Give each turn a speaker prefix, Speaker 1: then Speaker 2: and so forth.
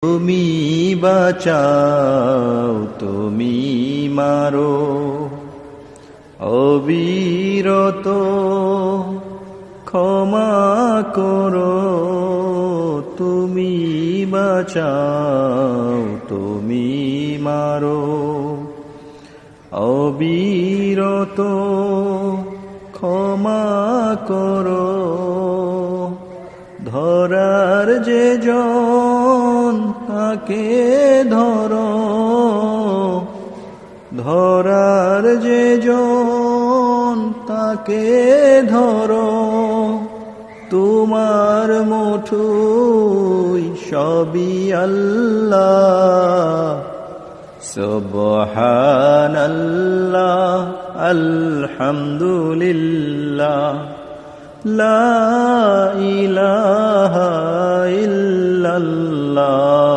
Speaker 1: তুমি বাঁচাও, তুমি মারো, অবিরত ক্ষমা করো। তুমি বাঁচাও, তুমি মারো, অবিরত ক্ষমা করো। ধরার যে জন তাকে ধরো, ধরার যে জন তাকে ধরো। তোমার মুঠোয় সবই আল্লাহ, সুবহানাল্লাহ, আলহামদুলিল্লাহ, লা ইলাহা ইল্লাল্লাহ।